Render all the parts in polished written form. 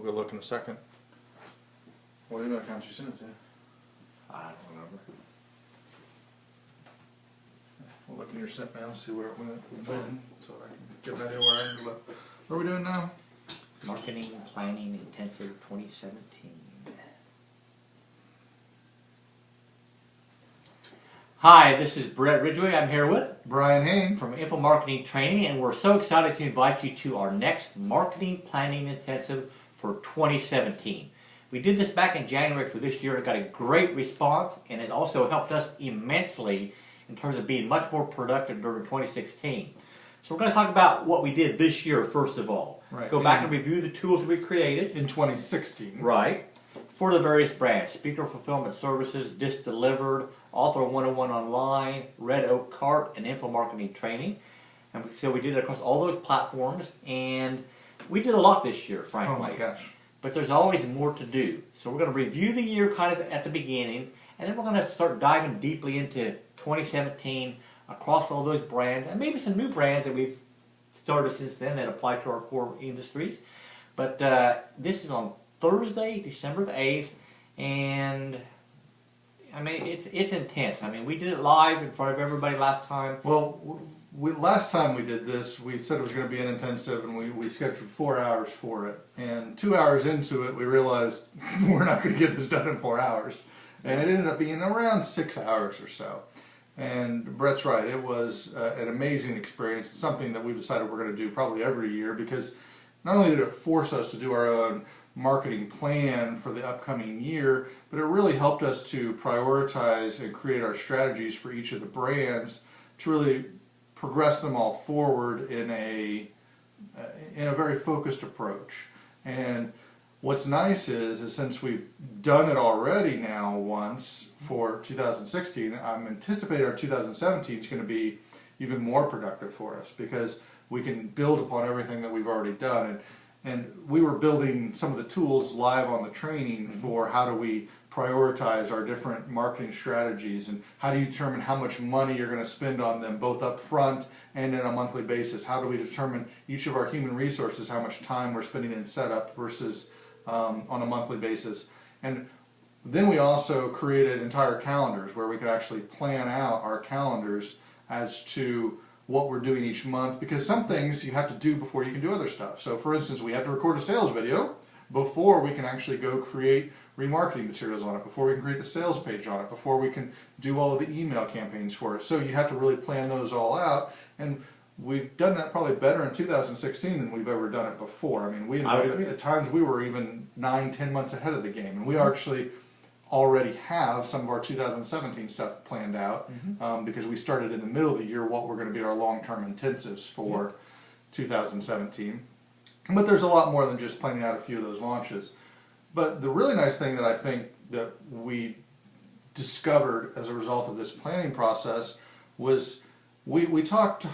go look in a second. What email account you sent it to? I don't remember. We'll look in your sent mail, see where it went, when, so I can get that anywhere. What are we doing now? Marketing and Planning Intensive 2017. Hi, this is Brett Ridgway. I'm here with Brian Hain from Info Marketing Training, and we're so excited to invite you to our next Marketing Planning Intensive for 2017. We did this back in January for this year and got a great response, and it also helped us immensely in terms of being much more productive during 2016. So we're going to talk about what we did this year first of all. Right. Go back and review the tools we created. in 2016. Right. For the various brands. Speaker Fulfillment Services, Disc Delivered, Author 101 Online, Red Oak Cart, and Info Marketing Training. And so we did it across all those platforms, and we did a lot this year, frankly. Oh my gosh. But there's always more to do. So we're going to review the year kind of at the beginning, and then we're going to start diving deeply into 2017 across all those brands, and maybe some new brands that we've started since then that apply to our core industries. But this is on Thursday, December the 8th, and I mean, it's intense. I mean, we did it live in front of everybody last time. Well, last time we did this, we said it was going to be an intensive, and we scheduled 4 hours for it. And 2 hours into it, we realized we're not going to get this done in 4 hours. And it ended up being around 6 hours or so. And Brett's right, it was an amazing experience. It's something that we've decided we're going to do probably every year, because not only did it force us to do our own marketing plan for the upcoming year, but it really helped us to prioritize and create our strategies for each of the brands to really progress them all forward in a very focused approach. And what's nice is since we've done it already now once for 2016, I'm anticipating our 2017 is going to be even more productive for us, because we can build upon everything that we've already done. And we were building some of the tools live on the training for how do we prioritize our different marketing strategies, and how do you determine how much money you're going to spend on them both up front and on a monthly basis. How do we determine each of our human resources, how much time we're spending in setup versus on a monthly basis. And then we also created entire calendars where we could actually plan out our calendars as to what we're doing each month, because some things you have to do before you can do other stuff. So for instance, we have to record a sales video before we can actually go create remarketing materials on it, before we can create the sales page on it, before we can do all of the email campaigns for it. So you have to really plan those all out, and we've done that probably better in 2016 than we've ever done it before. I mean, at times we were even 9-10 months ahead of the game, and we actually already have some of our 2017 stuff planned out, because we started in the middle of the year what were going to be our long-term intensives for 2017. But there's a lot more than just planning out a few of those launches. But the really nice thing that I think that we discovered as a result of this planning process was we talked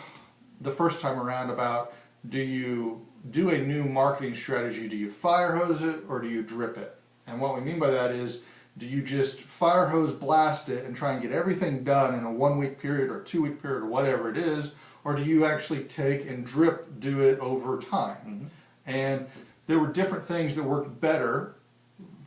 the first time around about, do you do a new marketing strategy, do you fire hose it or do you drip it? And what we mean by that is, do you just fire hose blast it and try and get everything done in a 1 week period or 2 week period or whatever it is, or do you actually take and do it over time? And there were different things that worked better,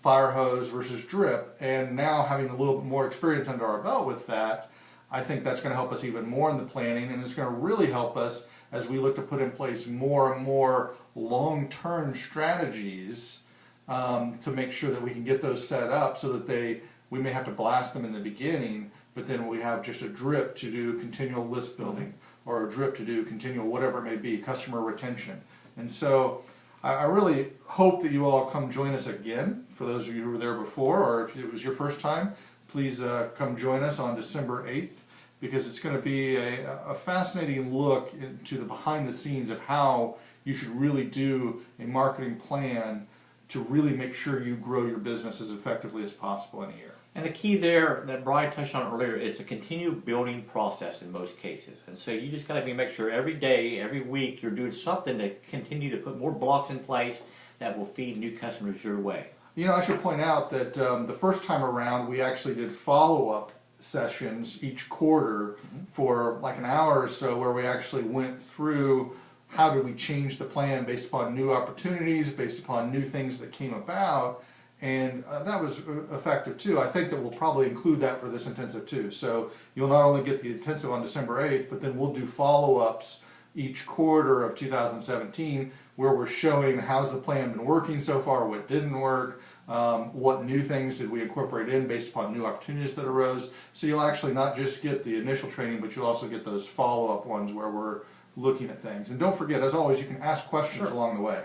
fire hose versus drip, and now having a little bit more experience under our belt with that, I think that's going to help us even more in the planning, and it's going to really help us as we look to put in place more and more long-term strategies to make sure that we can get those set up so that we may have to blast them in the beginning, but then we have just a drip to do continual list building, or a drip to do continual whatever it may be, customer retention. And so I really hope that you all come join us again. For those of you who were there before, or if it was your first time, please come join us on December 8th, because it's going to be a fascinating look into the behind the scenes of how you should really do a marketing plan to really make sure you grow your business as effectively as possible in a year. And the key there that Brian touched on earlier, it's a continued building process in most cases. And so you just got to make sure every day, every week, you're doing something to continue to put more blocks in place that will feed new customers your way. You know, I should point out that the first time around, we actually did follow-up sessions each quarter for like an hour or so, where we actually went through how did we change the plan based upon new opportunities, based upon new things that came about. And that was effective too. I think that we'll probably include that for this intensive too. So you'll not only get the intensive on December 8th, but then we'll do follow-ups each quarter of 2017 where we're showing how's the plan been working so far, what didn't work, what new things did we incorporate in based upon new opportunities that arose. So you'll actually not just get the initial training, but you'll also get those follow-up ones where we're looking at things. And don't forget, as always, you can ask questions along the way.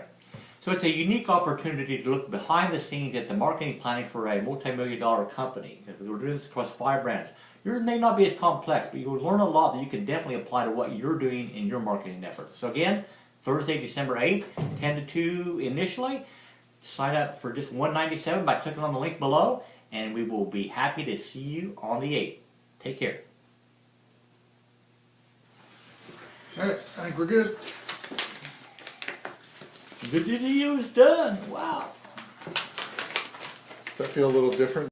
So it's a unique opportunity to look behind the scenes at the marketing planning for a multi-million-dollar company. Because we're doing this across 5 brands. Yours may not be as complex, but you'll learn a lot that you can definitely apply to what you're doing in your marketing efforts. So again, Thursday, December 8th, 10 to 2 initially. Sign up for just $197 by clicking on the link below, and we will be happy to see you on the 8th. Take care. All right, I think we're good. The video is done. Wow. Does that feel a little different?